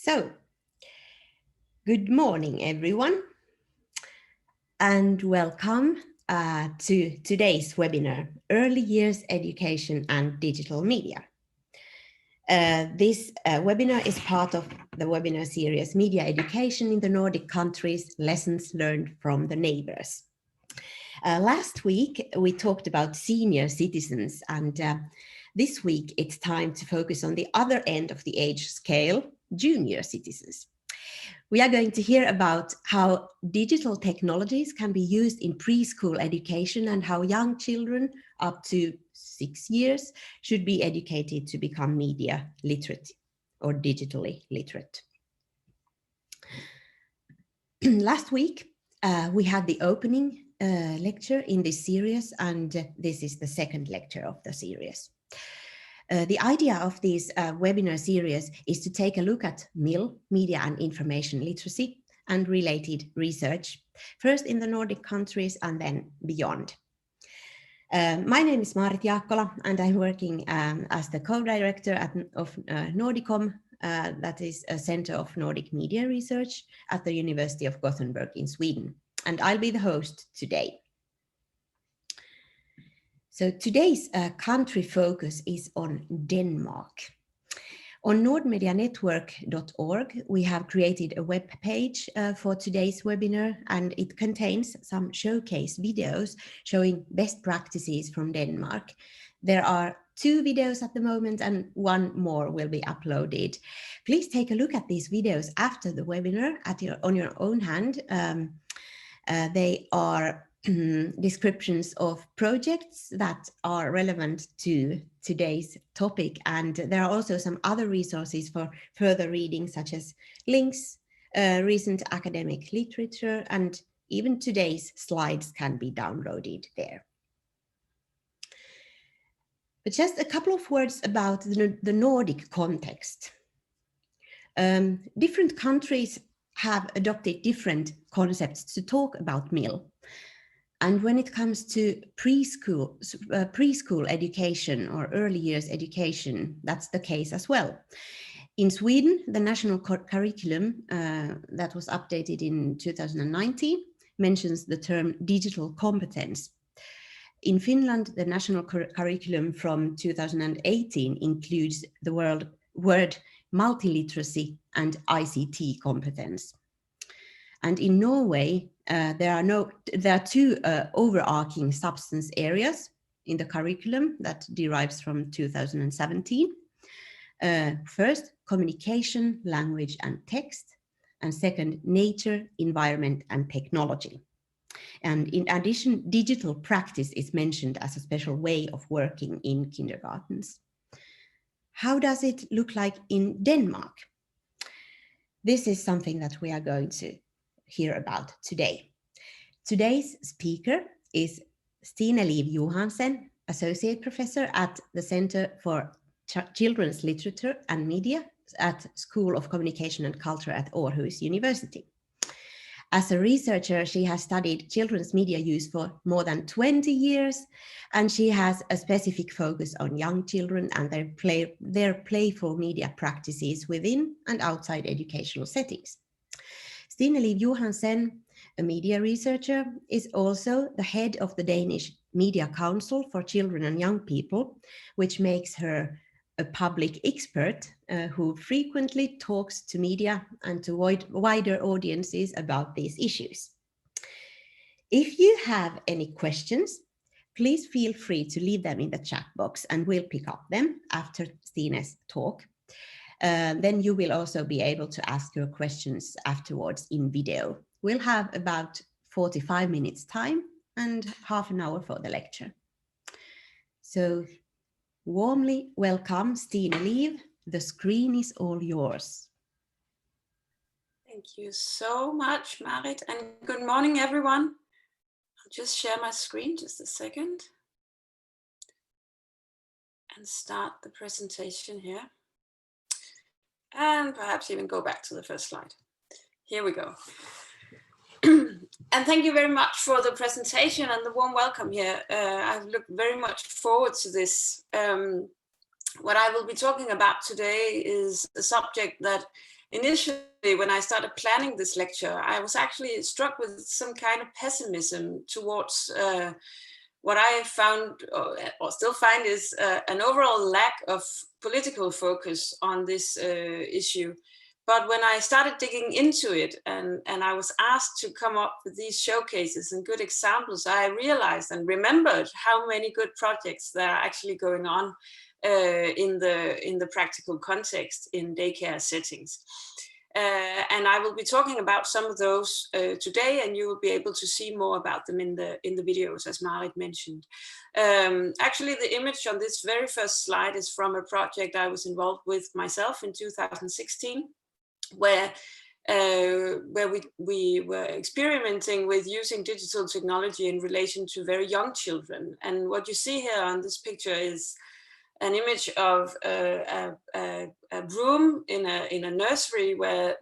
So, good morning, everyone, and welcome to today's webinar, Early Years Education and Digital Media. This webinar is part of the webinar series, Media Education in the Nordic Countries, Lessons Learned from the Neighbors. Last week, we talked about senior citizens, and this week it's time to focus on the other end of the age scale, junior citizens. We are going to hear about how digital technologies can be used in preschool education and how young children up to 6 years should be educated to become media literate or digitally literate. Last week, we had the opening lecture in this series, and this is the second lecture of the series. The idea of this webinar series is to take a look at MIL, Media and Information Literacy, and related research, first in the Nordic countries and then beyond. My name is Maarit Jaakkola, and I'm working as the co-director of Nordicom, that is a Center of Nordic Media Research at the University of Gothenburg in Sweden, and I'll be the host today. So today's country focus is on Denmark. On nordmedianetwork.org, we have created a web page for today's webinar, and it contains some showcase videos showing best practices from Denmark. There are 2 videos at the moment, and 1 more will be uploaded. Please take a look at these videos after the webinar on your own hand. They are descriptions of projects that are relevant to today's topic, and there are also some other resources for further reading, such as links, recent academic literature, and even today's slides can be downloaded there. But just a couple of words about the Nordic context. Different countries have adopted different concepts to talk about MIL. And when it comes to preschool education or early years education, that's the case as well. In Sweden, the national curriculum that was updated in 2019 mentions the term digital competence. In Finland, the national curriculum from 2018 includes the word multiliteracy and ICT competence. And in Norway, there are 2 overarching substance areas in the curriculum that derives from 2017. First, communication, language and text, and second, nature, environment and technology. And in addition, digital practice is mentioned as a special way of working in kindergartens. How does it look like in Denmark? This is something that we are going to hear about today. Today's speaker is Stine Johansen, Associate Professor at the Center for Children's Literature and Media at School of Communication and Culture at Aarhus University. As a researcher, she has studied children's media use for more than 20 years, and she has a specific focus on young children and their playful media practices within and outside educational settings. Stine Johansen, a media researcher, is also the head of the Danish Media Council for Children and Young People, which makes her a public expert who frequently talks to media and to wider audiences about these issues. If you have any questions, please feel free to leave them in the chat box and we'll pick up them after Stine's talk. Then you will also be able to ask your questions afterwards in video. We'll have about 45 minutes time and half an hour for the lecture. So warmly welcome, Stine. The screen is all yours. Thank you so much, Maarit, and good morning, everyone. I'll just share my screen just a second and start the presentation here. And perhaps even go back to the first slide. Here we go. And thank you very much for the presentation and the warm welcome here. I've looked very much forward to this. What I will be talking about today is a subject that initially, when I started planning this lecture, I was actually struck with some kind of pessimism towards what I found, or still find, is an overall lack of political focus on this issue. But when I started digging into it and I was asked to come up with these showcases and good examples, I realized and remembered how many good projects there are actually going on in the practical context in daycare settings. And I will be talking about some of those today, and you will be able to see more about them in the videos, as Marit mentioned. Actually, the image on this very first slide is from a project I was involved with myself in 2016, where we were experimenting with using digital technology in relation to very young children. And what you see here on this picture is an image of a room in a nursery where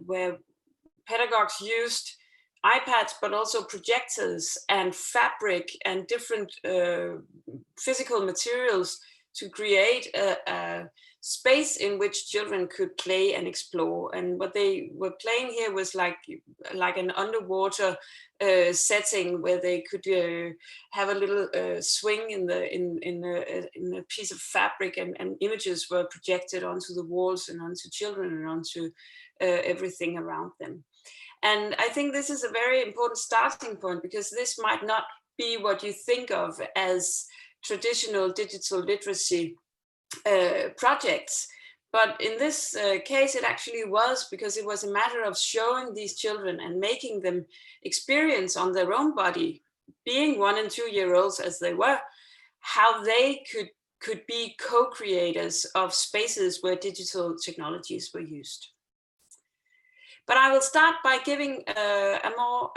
pedagogues used iPads, but also projectors and fabric and different physical materials to create a space in which children could play and explore. And what they were playing here was like an underwater setting where they could have a little swing in a piece of fabric, and images were projected onto the walls and onto children and onto everything around them. And I think this is a very important starting point, because this might not be what you think of as traditional digital literacy projects. But in this case, it actually was, because it was a matter of showing these children and making them experience on their own body, being 1 and 2 year olds as they were, how they could be co-creators of spaces where digital technologies were used. But I will start by giving a more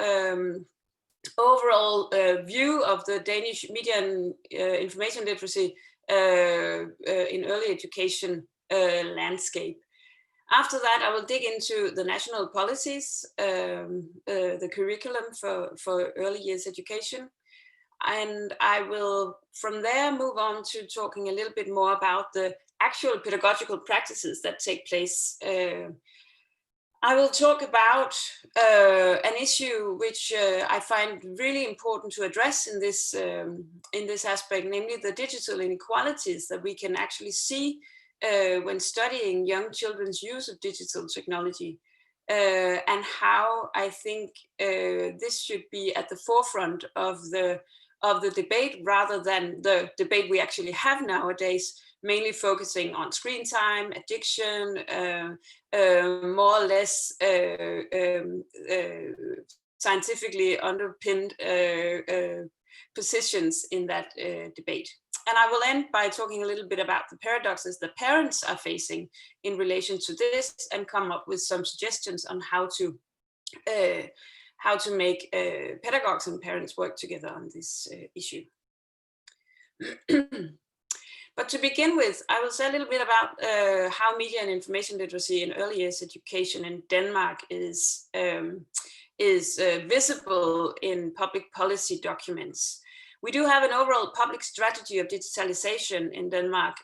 overall view of the Danish media and information literacy in early education landscape. After that, I will dig into the national policies, the curriculum for early years education. And I will, from there, move on to talking a little bit more about the actual pedagogical practices that take place. I will talk about an issue which I find really important to address in this aspect, namely the digital inequalities that we can actually see when studying young children's use of digital technology, and how I think this should be at the forefront of the debate, rather than the debate we actually have nowadays, mainly focusing on screen time, addiction, more or less scientifically underpinned positions in that debate. And I will end by talking a little bit about the paradoxes that parents are facing in relation to this, and come up with some suggestions on how to make pedagogues and parents work together on this issue. But to begin with, I will say a little bit about how media and information literacy in early years education in Denmark is visible in public policy documents. We do have an overall public strategy of digitalization in Denmark,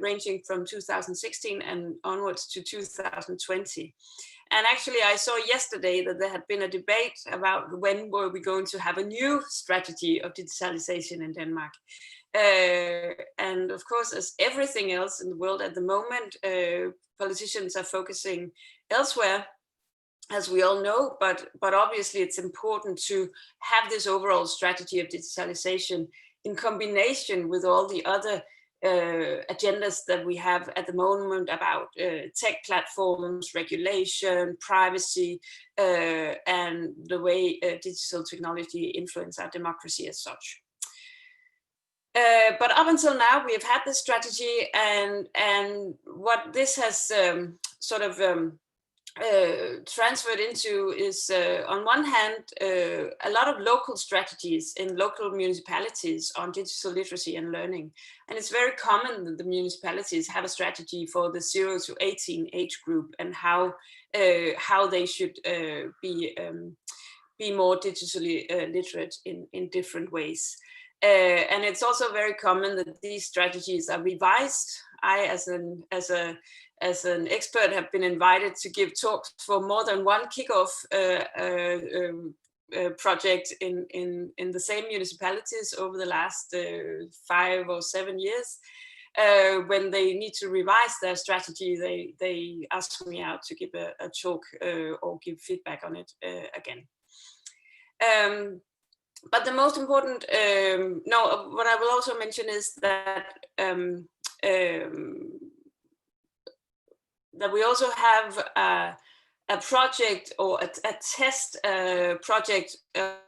ranging from 2016 and onwards to 2020. And actually, I saw yesterday that there had been a debate about when were we going to have a new strategy of digitalization in Denmark. And of course, as everything else in the world at the moment, politicians are focusing elsewhere, as we all know, but obviously it's important to have this overall strategy of digitalization in combination with all the other agendas that we have at the moment about tech platforms, regulation, privacy, and the way digital technology influence our democracy as such. But up until now, we have had this strategy, and what this has transferred into is, on one hand, a lot of local strategies in local municipalities on digital literacy and learning. And it's very common that the municipalities have a strategy for the 0 to 18 age group, and how they should be more digitally literate in different ways. And it's also very common that these strategies are revised. I, as as an expert, have been invited to give talks for more than one kickoff project in the same municipalities over the last 5 or 7 years. When they need to revise their strategy, they ask me out to give a talk or give feedback on it again. But the most important, what I will also mention is that that we also have a project or a test project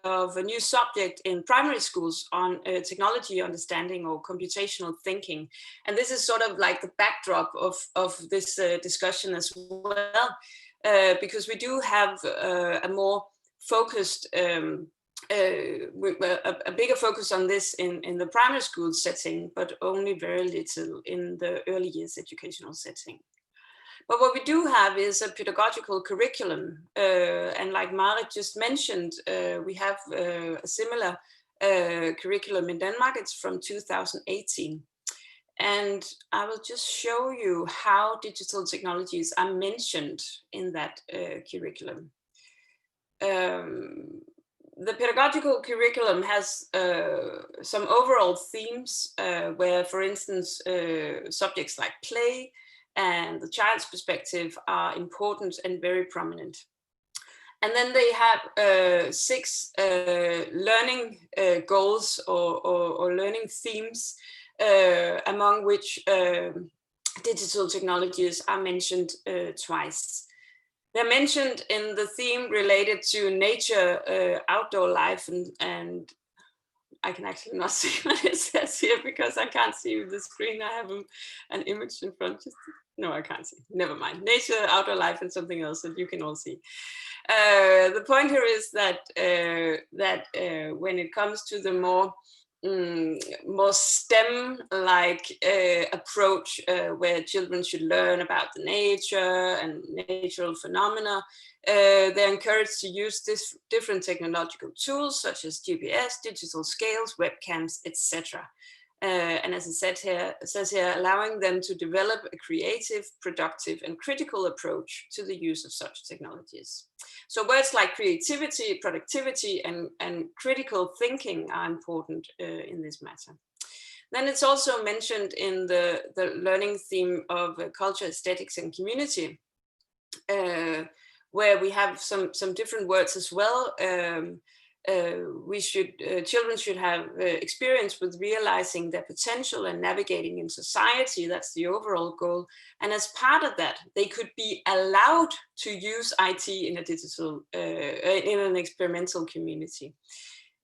of a new subject in primary schools on technology understanding or computational thinking. And this is sort of like the backdrop of this discussion as well, because we do have a more focused, a bigger focus on this in the primary school setting, but only very little in the early years educational setting. But what we do have is a pedagogical curriculum. And like Marit just mentioned, we have a similar curriculum in Denmark. It's from 2018. And I will just show you how digital technologies are mentioned in that curriculum. The pedagogical curriculum has some overall themes where, for instance, subjects like play and the child's perspective are important and very prominent. And then they have 6 learning goals or learning themes, among which digital technologies are mentioned twice. They're mentioned in the theme related to nature, outdoor life, and I can actually not see what it says here because I can't see the screen. I have an image in front. No, I can't see. Never mind. Nature, outdoor life, and something else that you can all see. The point here is that when it comes to the more STEM-like approach, where children should learn about the nature and natural phenomena, they're encouraged to use different technological tools such as GPS, digital scales, webcams, etc. And as it says here, allowing them to develop a creative, productive, and critical approach to the use of such technologies. So words like creativity, productivity, and critical thinking are important in this matter. Then it's also mentioned in the learning theme of culture, aesthetics, and community, where we have some different words as well. Children should have experience with realizing their potential and navigating in society. That's the overall goal. And as part of that, they could be allowed to use IT in a digital, in an experimental community.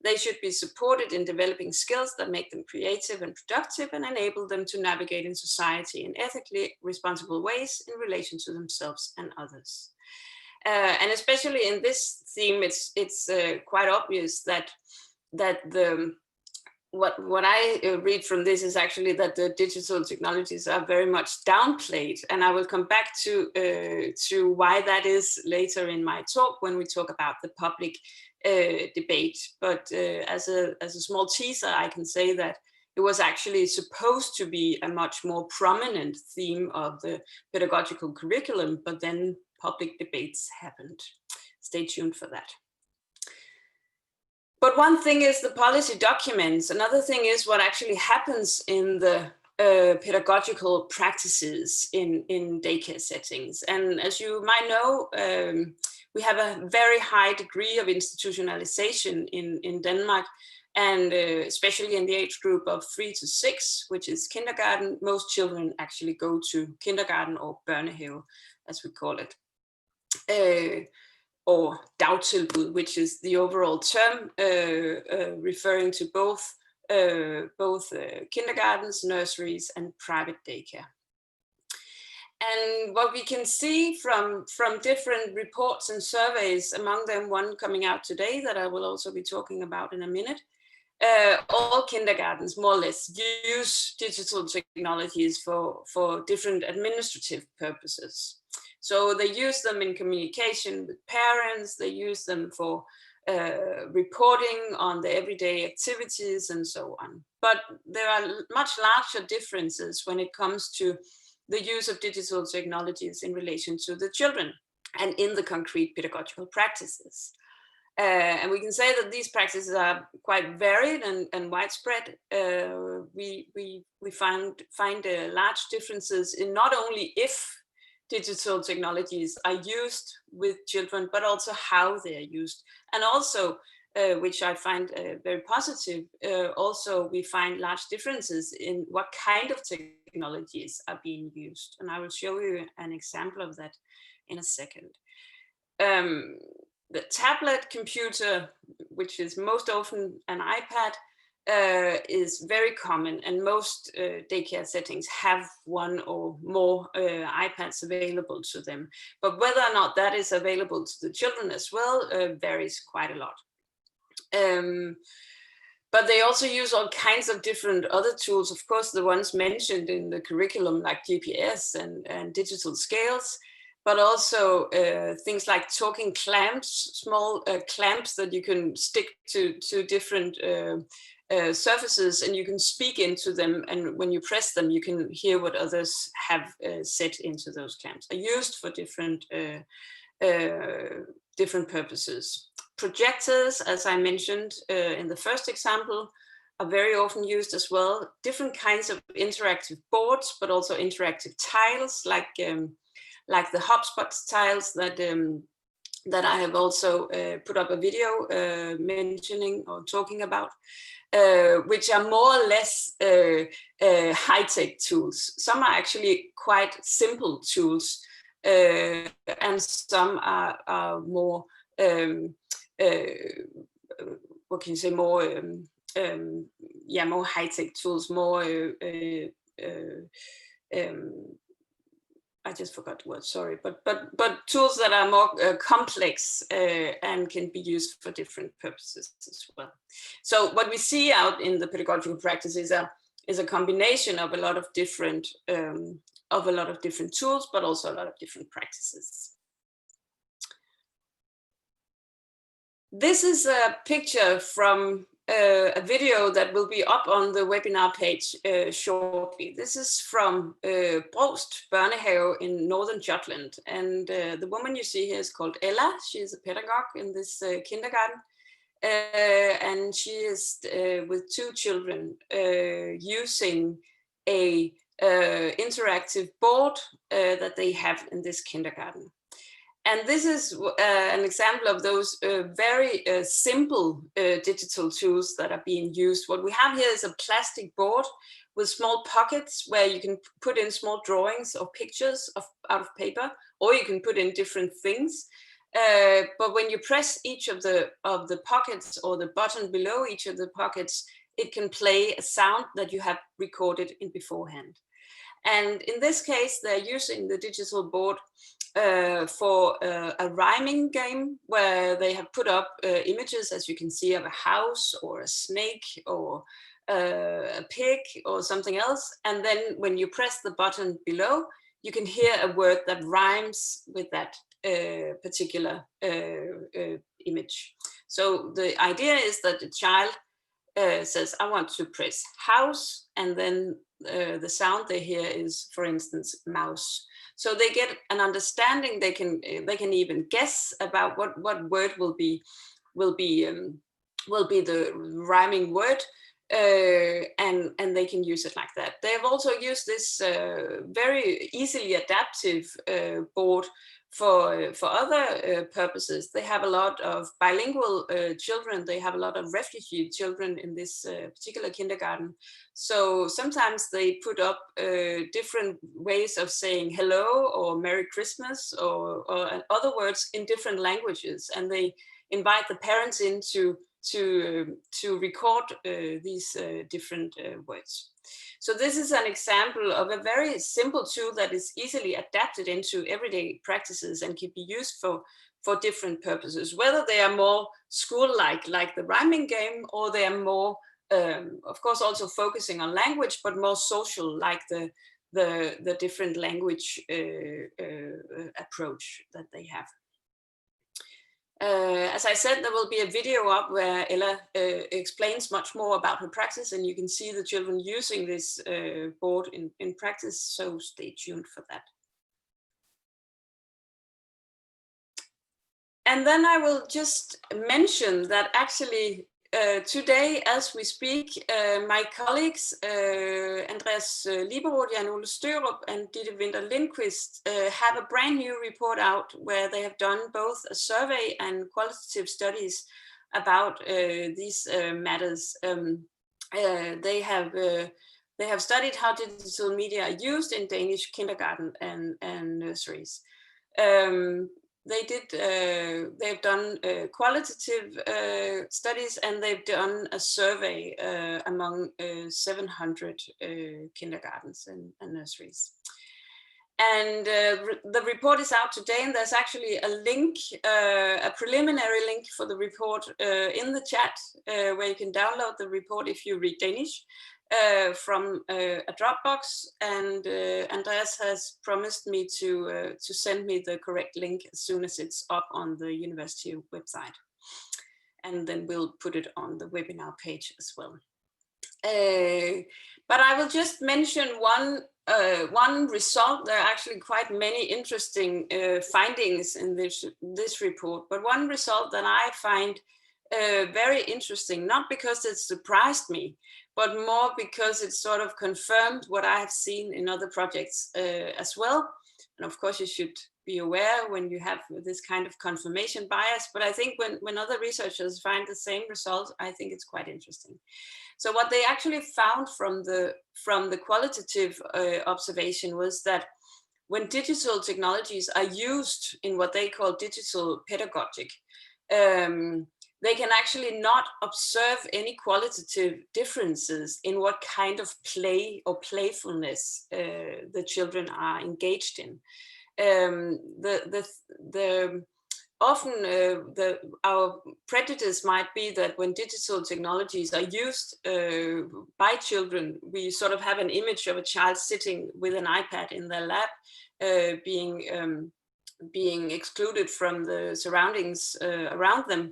They should be supported in developing skills that make them creative and productive and enable them to navigate in society in ethically responsible ways in relation to themselves and others. And especially in this theme, it's quite obvious that what I read from this is actually that the digital technologies are very much downplayed, and I will come back to why that is later in my talk when we talk about the public debate. But as a small teaser, I can say that it was actually supposed to be a much more prominent theme of the pedagogical curriculum, but then public debates happened. Stay tuned for that. But one thing is the policy documents. Another thing is what actually happens in the pedagogical practices in daycare settings. And as you might know, we have a very high degree of institutionalization in Denmark, and especially in the age group of 3 to 6, which is kindergarten. Most children actually go to kindergarten or børnehave, as we call it. Or dagtilbud, which is the overall term referring to both kindergartens, nurseries, and private daycare. And what we can see from different reports and surveys, among them one coming out today that I will also be talking about in a minute, all kindergartens more or less use digital technologies for different administrative purposes. So they use them in communication with parents, they use them for reporting on the everyday activities and so on. But there are much larger differences when it comes to the use of digital technologies in relation to the children and in the concrete pedagogical practices. And we can say that these practices are quite varied and widespread. We find large differences in not only if digital technologies are used with children, but also how they are used. And also, which I find very positive, also we find large differences in what kind of technologies are being used. And I will show you an example of that in a second. The tablet computer, which is most often an iPad, is very common, and most daycare settings have one or more iPads available to them. But whether or not that is available to the children as well varies quite a lot. But they also use all kinds of different other tools, of course, the ones mentioned in the curriculum, like GPS and digital scales, but also things like talking clamps, small clamps that you can stick to different surfaces, and you can speak into them, and when you press them, you can hear what others have said into those clamps. Are used for different purposes. Projectors, as I mentioned in the first example, are very often used as well. Different kinds of interactive boards, but also interactive tiles, like the hotspot tiles that I have also put up a video mentioning or talking about, which are more or less high-tech tools. Some are actually quite simple tools, and some are more, what can you say, more, more high-tech tools, more, I just forgot the word, sorry, but tools that are more complex and can be used for different purposes as well. So what we see out in the pedagogical practice is a combination of a lot of different tools, but also a lot of different practices. This is a picture from a video that will be up on the webinar page shortly. This is from Brost Børnehave in northern Jutland. And the woman you see here is called Ella. She is a pedagogue in this kindergarten. And she is with two children using a interactive board that they have in this kindergarten. And this is an example of those very simple digital tools that are being used. What we have here is a plastic board with small pockets where you can put in small drawings or pictures out of paper, or you can put in different things. But when you press each of the pockets or the button below each of the pockets, it can play a sound that you have recorded in beforehand. And in this case, they're using the digital board for a rhyming game where they have put up images, as you can see, of a house or a snake or a pig or something else. And then when you press the button below, you can hear a word that rhymes with that particular image. So the idea is that the child says, I want to press house, and then the sound they hear is, for instance, mouse. So they get an understanding. They can even guess about what word will be the rhyming word, and they can use it like that. They have also used this very easily adaptive board for other purposes. They have a lot of bilingual children. They have a lot of refugee children in this particular kindergarten. So sometimes they put up different ways of saying hello or Merry Christmas or other words in different languages, and they invite the parents in to record these different words. So this is an example of a very simple tool that is easily adapted into everyday practices and can be used for different purposes, whether they are more school-like, like the rhyming game, or they are more, of course, also focusing on language, but more social, like the different language approach that they have. As I said, there will be a video up where Ella explains much more about her practice, and you can see the children using this board in practice, so stay tuned for that. And then I will just mention that actually today, as we speak, my colleagues Andreas Lieberud, Jan Ole Størup, and Ditte Winter Lindqvist have a brand new report out where they have done both a survey and qualitative studies about these matters. They have studied how digital media are used in Danish kindergarten and nurseries. They've done qualitative studies, and they've done a survey among 700 kindergartens and nurseries. And the report is out today, and there's actually a link, a preliminary link for the report in the chat, where you can download the report if you read Danish. From a Dropbox, and Andreas has promised me to send me the correct link as soon as it's up on the university website, and then we'll put it on the webinar page as well. But I will just mention one result. There are actually quite many interesting findings in this report, but one result that I find very interesting, not because it surprised me, but more because it sort of confirmed what I have seen in other projects as well. And of course, you should be aware when you have this kind of confirmation bias, but I think when other researchers find the same result, I think it's quite interesting. So what they actually found from the qualitative observation was that when digital technologies are used in what they call digital pedagogic, they can actually not observe any qualitative differences in what kind of play or playfulness the children are engaged in. Often our prejudice might be that when digital technologies are used by children, we sort of have an image of a child sitting with an iPad in their lap, being excluded from the surroundings around them.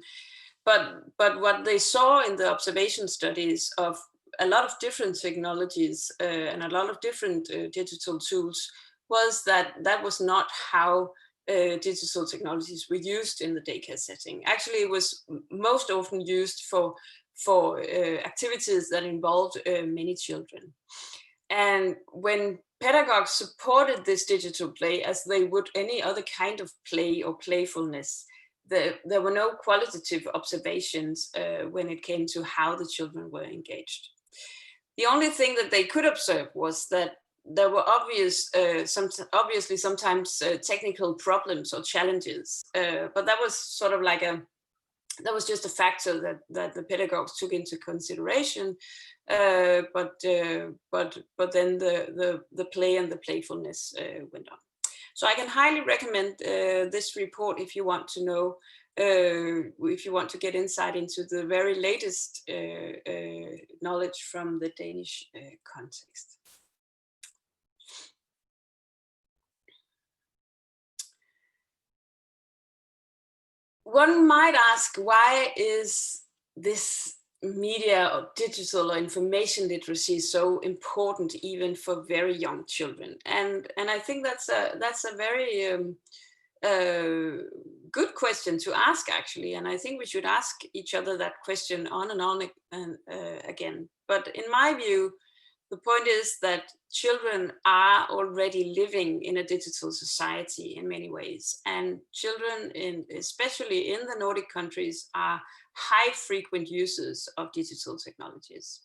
But what they saw in the observation studies of a lot of different technologies and a lot of different digital tools was that was not how digital technologies were used in the daycare setting. Actually, it was most often used for activities that involved many children. And when pedagogues supported this digital play as they would any other kind of play or playfulness, there were no qualitative observations when it came to how the children were engaged. The only thing that they could observe was that there were obviously sometimes technical problems or challenges, but that was sort of like that was just a factor that the pedagogues took into consideration. But then the play and the playfulness went on. So I can highly recommend this report if you want to know, if you want to get insight into the very latest knowledge from the Danish context. One might ask, why is this media or digital or information literacy so important even for very young children? And I think that's a very good question to ask, actually. And I think we should ask each other that question on and on again. But in my view, the point is that children are already living in a digital society in many ways, and children, especially in the Nordic countries, are high frequent users of digital technologies.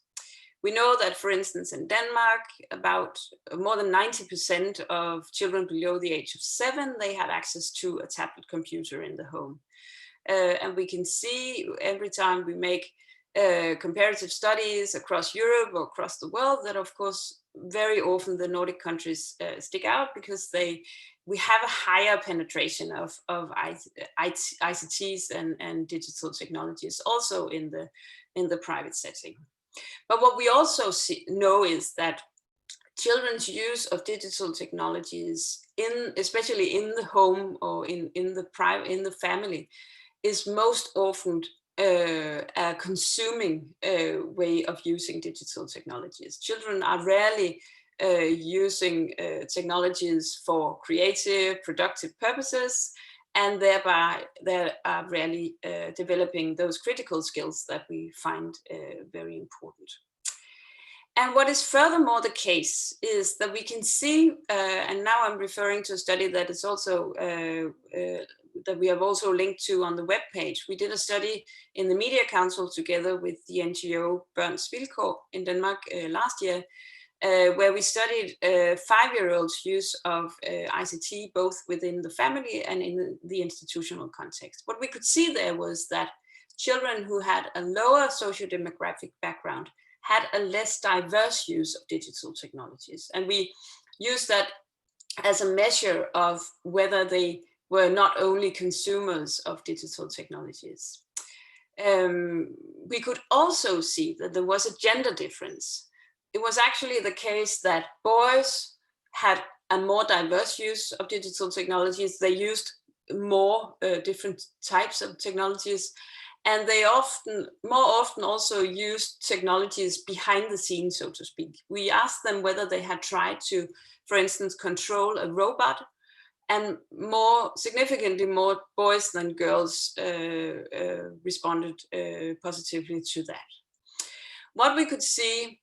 We know that, for instance, in Denmark, about more than 90% of children below the age of 7, they have access to a tablet computer in the home. And we can see every time we make comparative studies across Europe or across the world that, of course, very often the Nordic countries stick out because we have a higher penetration of ICTs and digital technologies also in the private setting. But what we also know is that children's use of digital technologies, especially in the home or in the family, is most often a consuming way of using digital technologies. Children are rarely using technologies for creative, productive purposes, and thereby they are rarely developing those critical skills that we find very important. And what is furthermore the case is that we can see, and now I'm referring to a study that is also that we have also linked to on the webpage. We did a study in the Media Council together with the NGO Børns Vilkår in Denmark last year, where we studied 5-year-olds' use of ICT, both within the family and in the institutional context. What we could see there was that children who had a lower socio-demographic background had a less diverse use of digital technologies. And we used that as a measure of whether they were not only consumers of digital technologies. We could also see that there was a gender difference. It was actually the case that boys had a more diverse use of digital technologies. They used more different types of technologies, and they more often also used technologies behind the scenes, so to speak. We asked them whether they had tried to, for instance, control a robot, and more significantly, more boys than girls responded positively to that. What we could see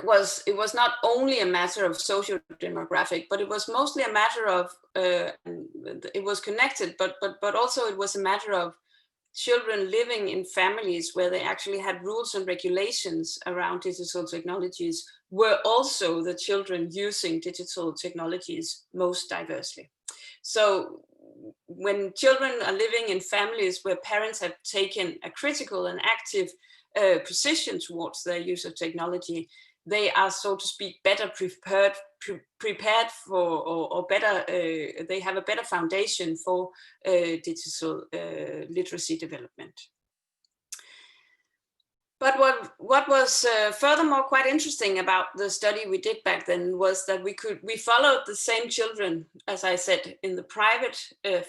was it was not only a matter of social demographic, but it was mostly a matter of it was connected, but also it was a matter of children living in families where they actually had rules and regulations around digital technologies were also the children using digital technologies most diversely. So when children are living in families where parents have taken a critical and active position towards their use of technology, they are, so to speak, better prepared for, or better, they have a better foundation for digital literacy development. But what was furthermore quite interesting about the study we did back then was that we followed the same children, as I said, in the private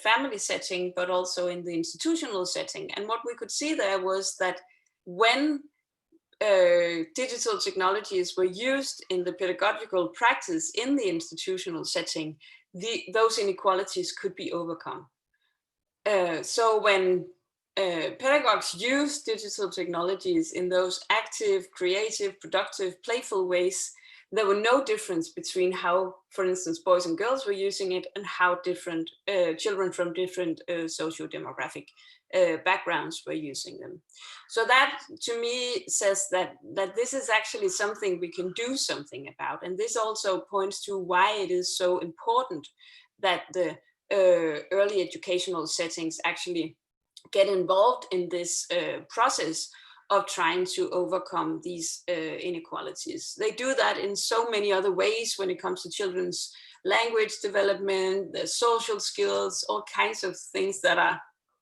family setting, but also in the institutional setting. And what we could see there was that when digital technologies were used in the pedagogical practice in the institutional setting, those inequalities could be overcome. So when pedagogues use digital technologies in those active, creative, productive, playful ways, there were no difference between how, for instance, boys and girls were using it and how different children from different socio-demographic backgrounds were using them. So that, to me, says that this is actually something we can do something about. And this also points to why it is so important that the early educational settings actually get involved in this process of trying to overcome these inequalities. They do that in so many other ways when it comes to children's language development, their social skills, all kinds of things that are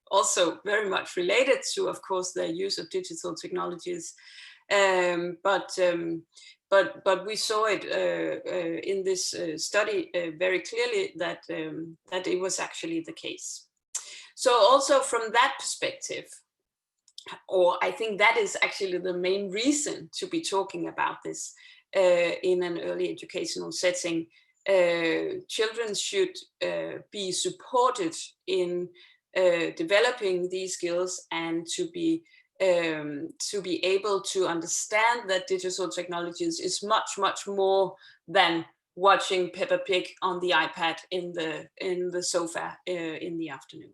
also very much related to, of course, their use of digital technologies. But we saw it in this study very clearly that it was actually the case. So also from that perspective, or I think that is actually the main reason to be talking about this in an early educational setting, children should be supported in developing these skills and to be able to understand that digital technologies is much more than watching Peppa Pig on the iPad in the sofa in the afternoon.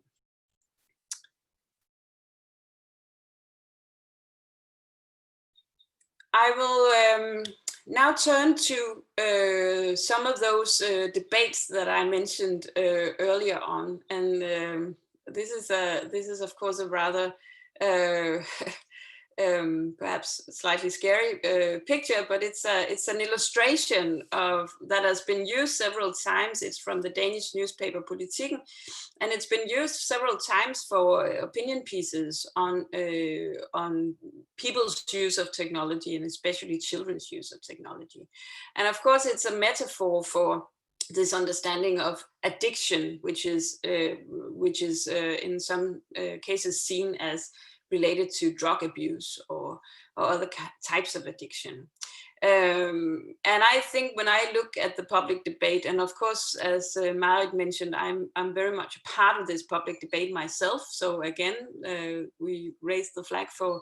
I will now turn to some of those debates that I mentioned earlier on, and this is of course a rather perhaps slightly scary picture, but it's an illustration of that has been used several times. It's from the Danish newspaper Politiken, and it's been used several times for opinion pieces on people's use of technology, and especially children's use of technology. And of course, it's a metaphor for this understanding of addiction, which is in some cases seen as related to drug abuse or other types of addiction. And I think when I look at the public debate, and of course, as Marit mentioned, I'm very much a part of this public debate myself. So again, we raise the flag for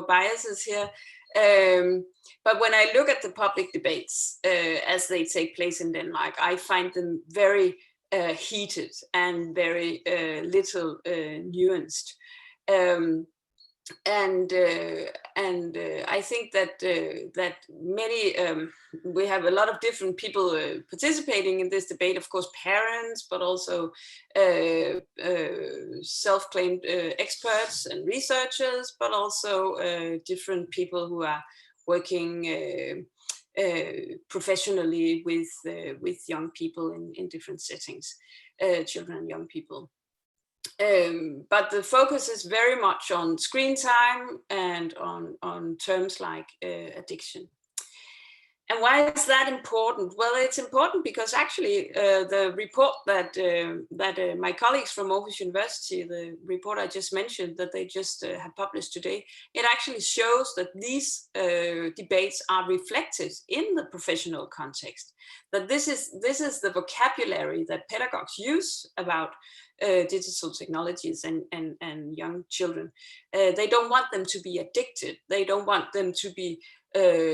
biases here. But when I look at the public debates as they take place in Denmark, I find them very heated and very little nuanced. I think that many we have a lot of different people participating in this debate. Of course, parents, but also self-claimed experts and researchers, but also different people who are working professionally with young people in different settings, children and young people. But the focus is very much on screen time and on terms like addiction. And why is that important? Well, it's important because actually the report that my colleagues from Aarhus University, the report I just mentioned that they just have published today, it actually shows that these debates are reflected in the professional context. That this is the vocabulary that pedagogues use about digital technologies and young children. They don't want them to be addicted. They don't want them to be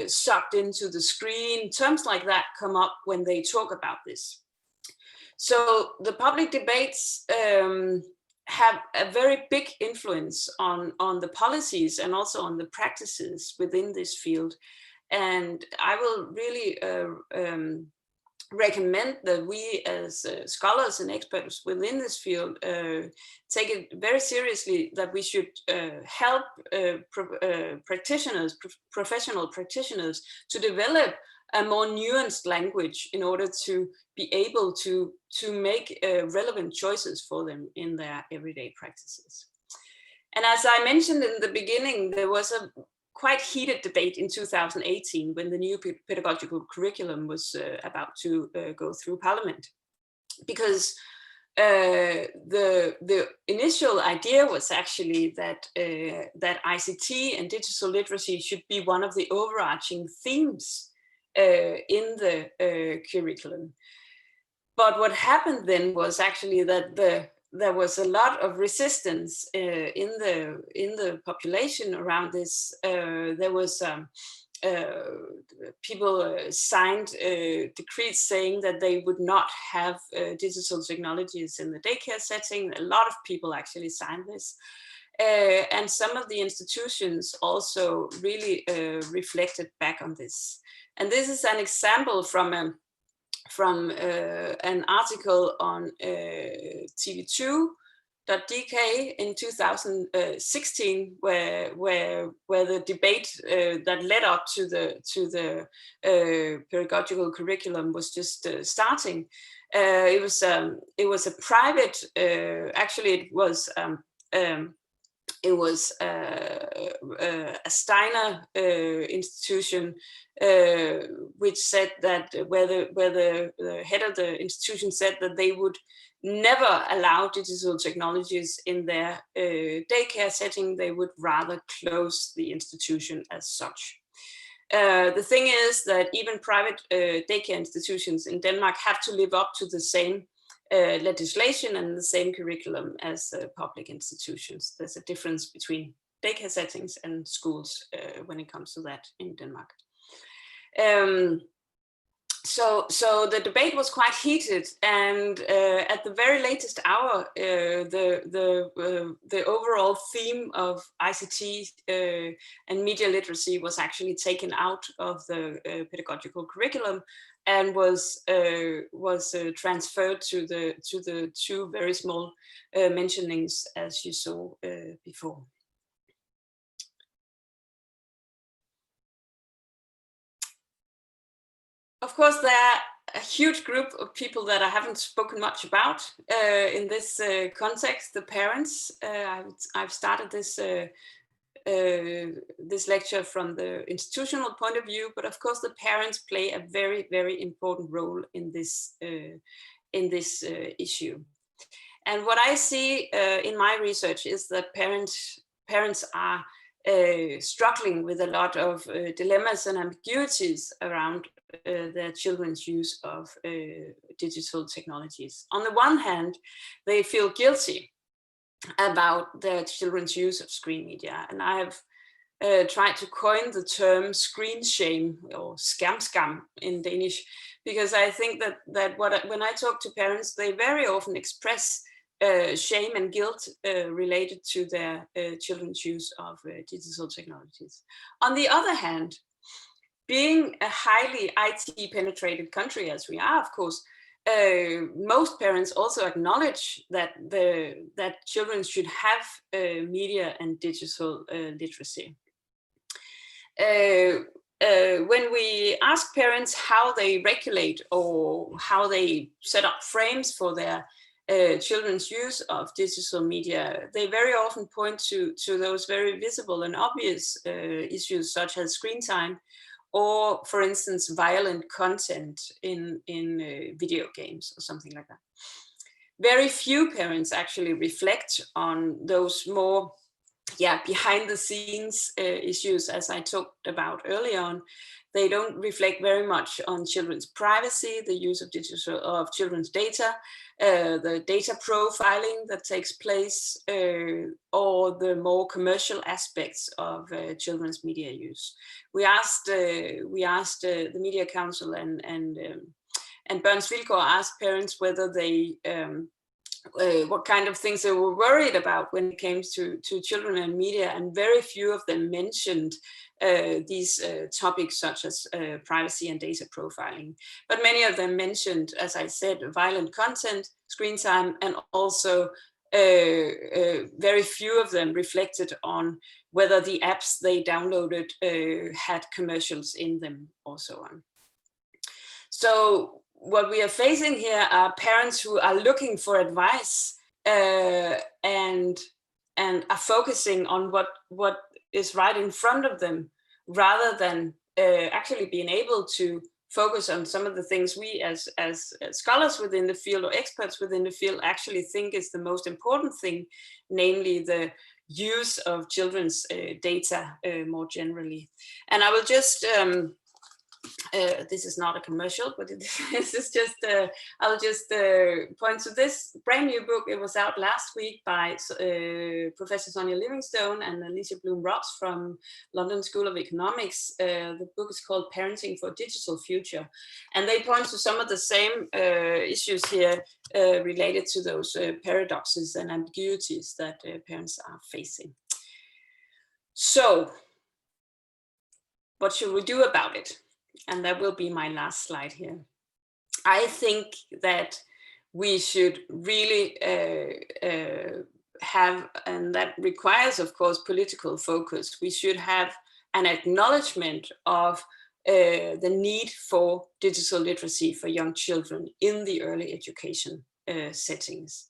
sucked into the screen. Terms like that come up when they talk about this. So the public debates have a very big influence on the policies and also on the practices within this field. And I will really recommend that we as scholars and experts within this field take it very seriously, that we should help practitioners, professional practitioners, to develop a more nuanced language in order to be able to make relevant choices for them in their everyday practices. And as I mentioned in the beginning, there was a quite heated debate in 2018 when the new pedagogical curriculum was about to go through Parliament, because the initial idea was actually that ICT and digital literacy should be one of the overarching themes in the curriculum. But what happened then was actually that there was a lot of resistance in the population around this. There was people signed decrees saying that they would not have digital technologies in the daycare setting. A lot of people actually signed this. And some of the institutions also really reflected back on this. And this is an example from an article on TV2.dk in 2016, where the debate that led up to the pedagogical curriculum was just starting. It was a private. Actually, it was a Stine institution, which said that where the head of the institution said that they would never allow digital technologies in their daycare setting. They would rather close the institution as such. The thing is that even private daycare institutions in Denmark have to live up to the same legislation and the same curriculum as public institutions. There's a difference between daycare settings and schools when it comes to that in Denmark. So the debate was quite heated, and at the very latest hour, the overall theme of ICT and media literacy was actually taken out of the pedagogical curriculum and was transferred to the two very small mentionings, as you saw before. Of course, there are a huge group of people that I haven't spoken much about in this context, the parents. I've started this this lecture from the institutional point of view, but of course the parents play a very, very important role in this issue. And what I see in my research is that parents are struggling with a lot of dilemmas and ambiguities around their children's use of digital technologies. On the one hand, they feel guilty about their children's use of screen media. And I have tried to coin the term screen shame or skærmskam in Danish, because I think that when I talk to parents, they very often express shame and guilt related to their children's use of digital technologies. On the other hand, being a highly IT penetrated country as we are, of course, most parents also acknowledge that children should have media and digital literacy. When we ask parents how they regulate or how they set up frames for their children's use of digital media, they very often point to those very visible and obvious issues such as screen time, or for instance, violent content in video games or something like that. Very few parents actually reflect on those more behind the scenes issues, as I talked about earlier on. They don't reflect very much on children's privacy, the use of children's data, the data profiling that takes place, or the more commercial aspects of children's media use. We asked the Media Council and Børns Vilkår asked parents whether they what kind of things they were worried about when it came to children and media, and very few of them mentioned these topics such as privacy and data profiling. But many of them mentioned, as I said, violent content, screen time, and also very few of them reflected on whether the apps they downloaded had commercials in them or so on. So what we are facing here are parents who are looking for advice and are focusing on what is right in front of them, rather than actually being able to focus on some of the things we as scholars within the field or experts within the field actually think is the most important thing, namely the use of children's data more generally. And I will just this is not a commercial, but this is just, I'll just point to this brand new book. It was out last week by Professor Sonia Livingstone and Alicia Bloom-Ross from London School of Economics. The book is called Parenting for a Digital Future. And they point to some of the same issues here related to those paradoxes and ambiguities that parents are facing. So, what should we do about it? And that will be my last slide here. I think that we should really have, and that requires, of course, political focus. We should have an acknowledgement of the need for digital literacy for young children in the early education settings.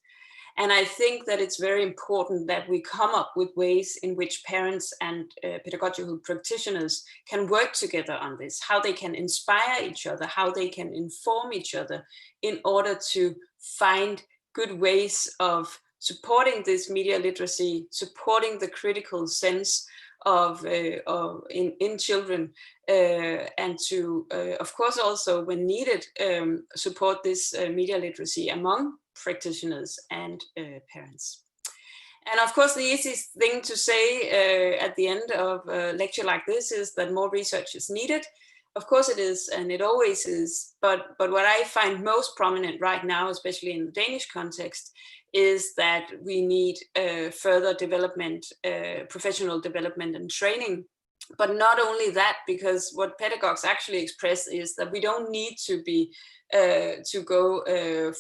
And I think that it's very important that we come up with ways in which parents and pedagogical practitioners can work together on this, how they can inspire each other, how they can inform each other in order to find good ways of supporting this media literacy, supporting the critical sense of in children, and to, of course, also when needed, support this media literacy among practitioners and parents. And of course, the easiest thing to say at the end of a lecture like this is that more research is needed. Of course it is, and it always is. But what I find most prominent right now, especially in the Danish context, is that we need further development, professional development and training. But not only that, because what pedagogues actually express is that we don't need to be to go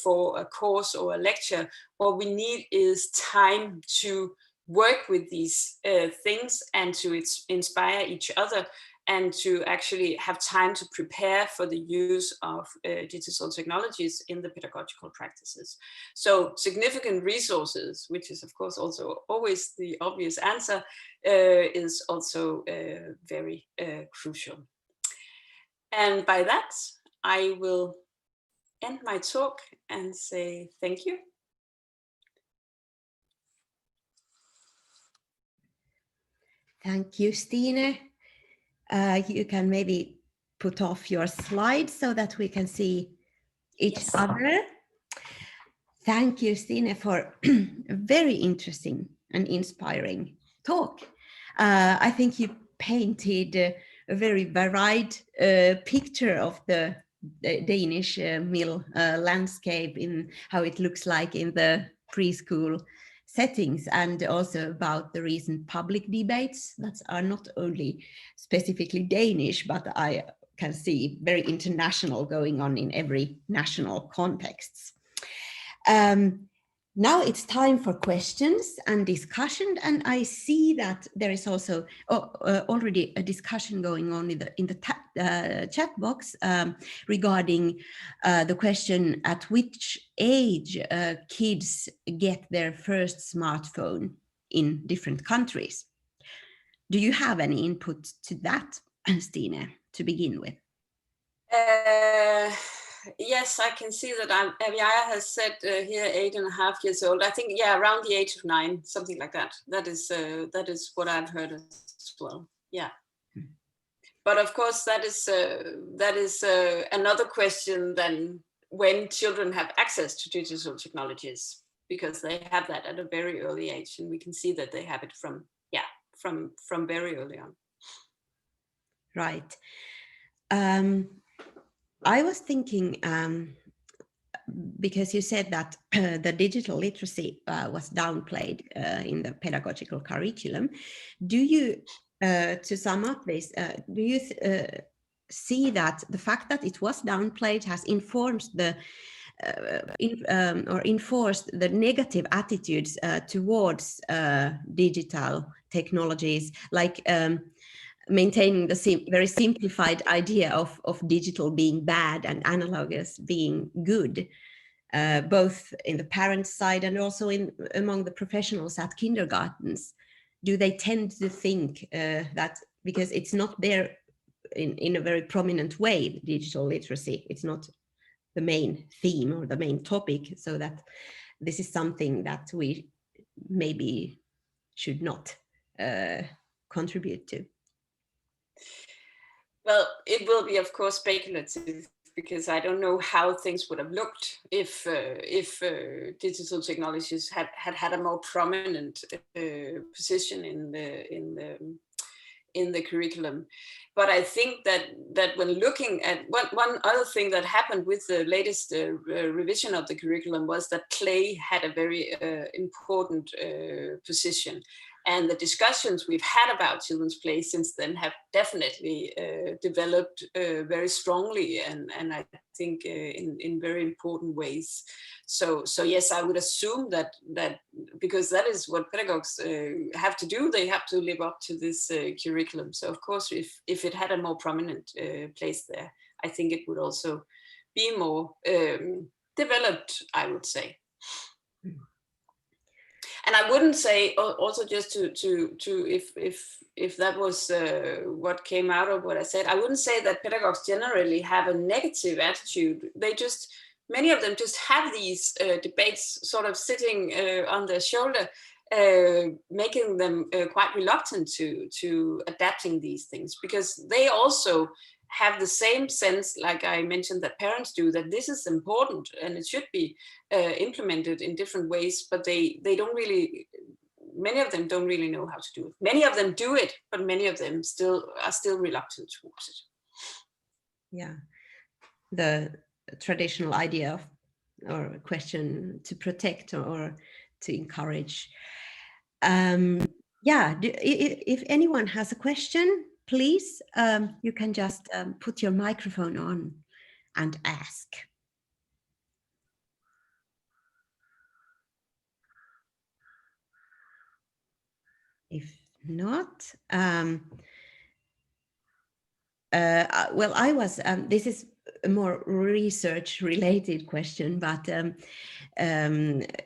for a course or a lecture. What we need is time to work with these things and to inspire each other and to actually have time to prepare for the use of digital technologies in the pedagogical practices. So significant resources, which is of course also always the obvious answer, is also very crucial. And by that, I will end my talk and say thank you. Thank you, Stine. You can maybe put off your slides so that we can see each other. Thank you, Stine, for a very interesting and inspiring talk. I think you painted a very varied picture of the Danish mill landscape, in how it looks like in the preschool settings, and also about the recent public debates that are not only specifically Danish, but I can see very international, going on in every national context. Now it's time for questions and discussion, and I see that there is also already a discussion going on in the chat box regarding the question at which age kids get their first smartphone in different countries. Do you have any input to that, Stine, to begin with? Yes, I can see that Aviaya has said here 8.5 years old. I think, yeah, around the age of 9, something like that. That is what I've heard as well. Yeah. But of course, that is another question than when children have access to digital technologies, because they have that at a very early age, and we can see that they have it from very early on. Right. I was thinking, because you said that the digital literacy was downplayed in the pedagogical curriculum. Do you, to sum up this, do you see that the fact that it was downplayed has informed the or enforced the negative attitudes towards digital technologies, like maintaining the very simplified idea of digital being bad and analogous being good, both in the parents' side and also among the professionals at kindergartens? Do they tend to think that because it's not there in a very prominent way, digital literacy, it's not the main theme or the main topic, so that this is something that we maybe should not contribute to? Well, it will be, of course, speculative, because I don't know how things would have looked if digital technologies had a more prominent position in the curriculum. But I think that when looking at one other thing that happened with the latest revision of the curriculum was that play had a very important position. And the discussions we've had about children's play since then have definitely developed very strongly, and I think in very important ways. So yes, I would assume that because that is what pedagogues have to do, they have to live up to this curriculum. So of course, if it had a more prominent place there, I think it would also be more developed, I would say. And I wouldn't say, also just to if that was what came out of what I said, I wouldn't say that pedagogues generally have a negative attitude. They just, many of them just have these debates sort of sitting on their shoulder, making them quite reluctant to adapting these things, because they also have the same sense, like I mentioned, that parents do, that this is important and it should be implemented in different ways, but they don't really, many of them don't really know how to do it. Many of them do it, but many of them are still reluctant towards it. Yeah, the traditional idea of, or question to protect or to encourage. Yeah, if anyone has a question, please, you can just put your microphone on and ask. If not, Well, I was, this is a more research related question, but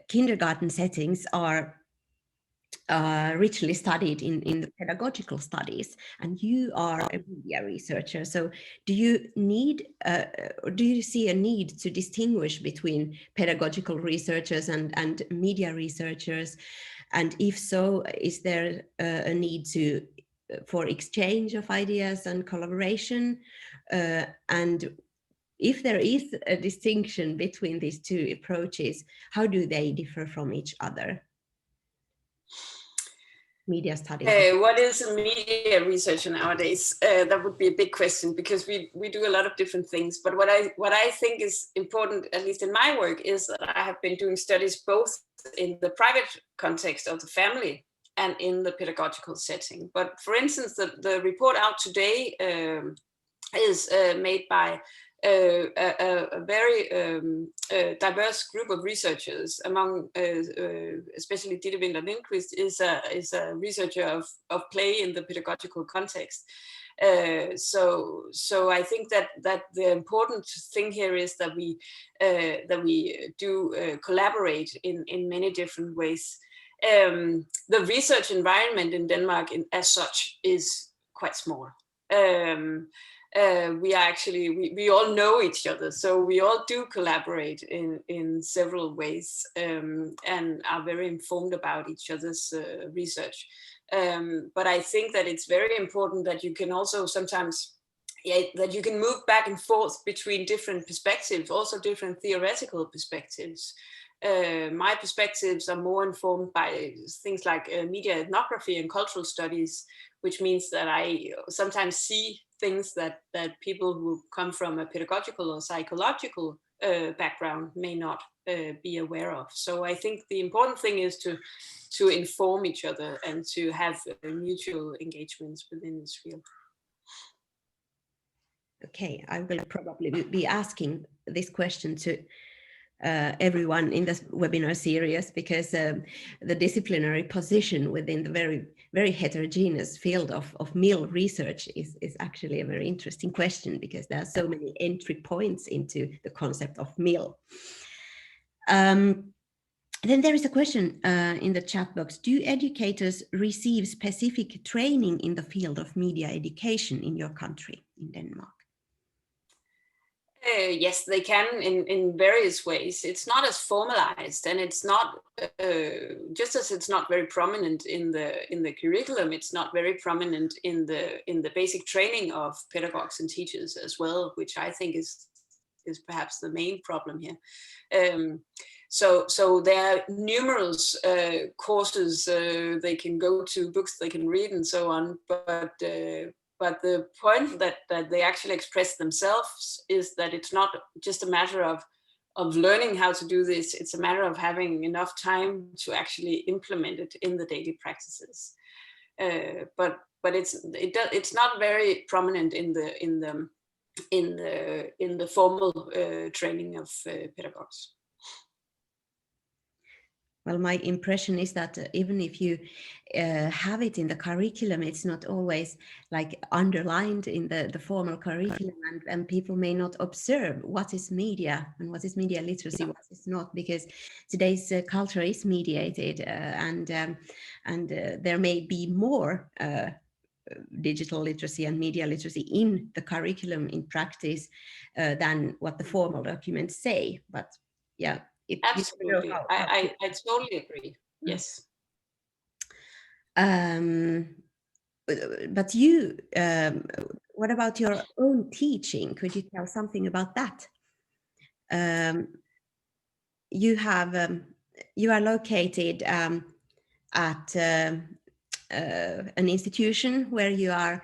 kindergarten settings are richly studied in the pedagogical studies, and you are a media researcher. So do you need, do you see a need to distinguish between pedagogical researchers and media researchers? And if so, is there a need for exchange of ideas and collaboration? And if there is a distinction between these two approaches, how do they differ from each other? Media studies. What is a media researcher nowadays? That would be a big question, because we do a lot of different things. But what I think is important, at least in my work, is that I have been doing studies both in the private context of the family and in the pedagogical setting. But for instance, the report out today is made by a very diverse group of researchers. Among especially Ditte Winther Lindqvist is a researcher of play in the pedagogical context. So I think that the important thing here is that we do collaborate in many different ways. The research environment in Denmark as such is quite small. We are actually, we all know each other, so we all do collaborate in several ways, and are very informed about each other's research. But I think that it's very important that you can also sometimes, that you can move back and forth between different perspectives, also different theoretical perspectives. My perspectives are more informed by things like media ethnography and cultural studies, which means that I sometimes see things that people who come from a pedagogical or psychological background may not be aware of. So I think the important thing is to inform each other and to have mutual engagements within this field. Okay, I will probably be asking this question to everyone in this webinar series, because the disciplinary position within the very heterogeneous field of MIL research is actually a very interesting question, because there are so many entry points into the concept of MIL. Then there is a question in the chat box. Do educators receive specific training in the field of media education in your country, in Denmark? Yes, they can in various ways. It's not as formalized, and it's not just as it's not very prominent in the curriculum. It's not very prominent in the basic training of pedagogues and teachers as well, which I think is perhaps the main problem here. So there are numerous courses they can go to, books they can read, and so on. But the point that they actually express themselves is that it's not just a matter of learning how to do this. It's a matter of having enough time to actually implement it in the daily practices. But it's not very prominent in the formal training of pedagogues. Well, my impression is that even if you have it in the curriculum, it's not always like underlined in the formal curriculum, and people may not observe what is media and what is media literacy, what is not, because today's culture is mediated, and there may be more digital literacy and media literacy in the curriculum in practice than what the formal documents say. But yeah. Absolutely, I totally agree. Yes. But you, what about your own teaching? Could you tell something about that? You are located at an institution where you are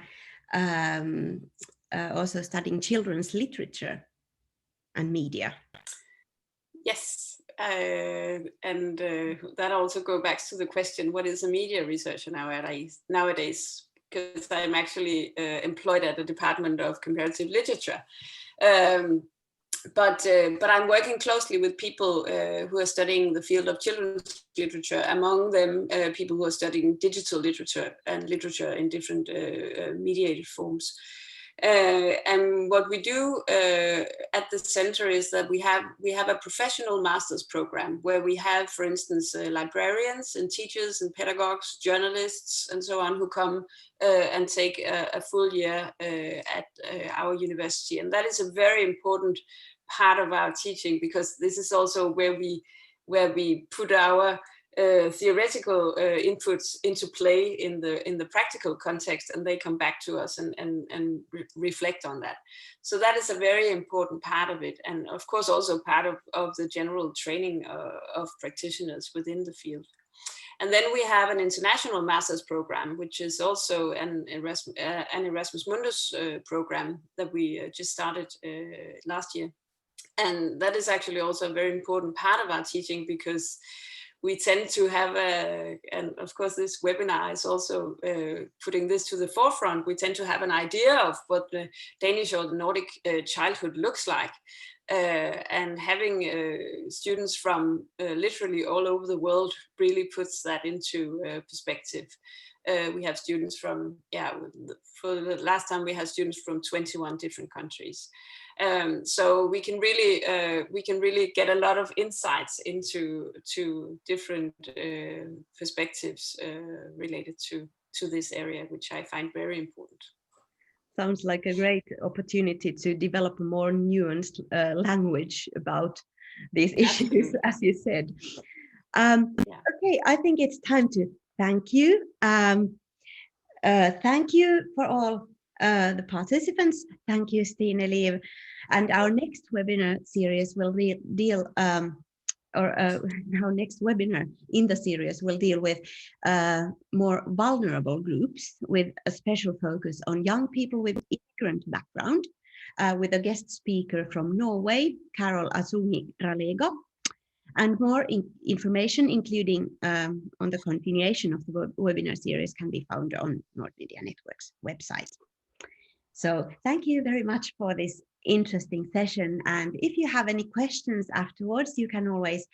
also studying children's literature and media. Yes. And that also goes back to the question, what is a media researcher nowadays? Because I'm actually employed at the Department of Comparative Literature. But I'm working closely with people who are studying the field of children's literature, among them people who are studying digital literature and literature in different mediated forms. And what we do at the center is that we have a professional master's program where we have, for instance, librarians and teachers and pedagogues, journalists, and so on, who come and take a full year at our university. And that is a very important part of our teaching, because this is also where we put our theoretical inputs into play in the practical context, and they come back to us and reflect on that. So that is a very important part of it, and of course also part of the general training of practitioners within the field. And then we have an international master's program, which is also an Erasmus Mundus program that we just started last year. And that is actually also a very important part of our teaching, because we tend to have and of course this webinar is also putting this to the forefront, we tend to have an idea of what the Danish or the Nordic childhood looks like. And having students from literally all over the world really puts that into perspective. We have students from, for the last time we had students from 21 different countries. So we can really get a lot of insights into different perspectives related to this area, which I find very important. Sounds like a great opportunity to develop a more nuanced language about these issues, as you said. Okay, I think it's time to thank you. Thank you for all the participants. Thank you, Stine Liv. And our next webinar series will deal our next webinar in the series will deal with more vulnerable groups, with a special focus on young people with immigrant background, with a guest speaker from Norway, Carol Asuni-Ralego. And more information, including on the continuation of the webinar series, can be found on Nord Media Network's website. So thank you very much for this interesting session. And if you have any questions afterwards, you can always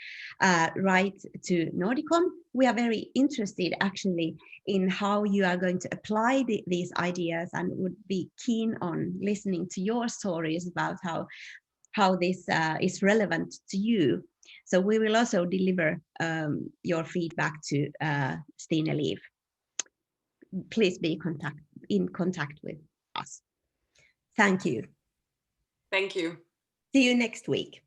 write to Nordicom. We are very interested actually in how you are going to apply these ideas, and would be keen on listening to your stories about how this is relevant to you. So we will also deliver your feedback to Stine Liv. Please be in contact with us. Thank you. Thank you. See you next week.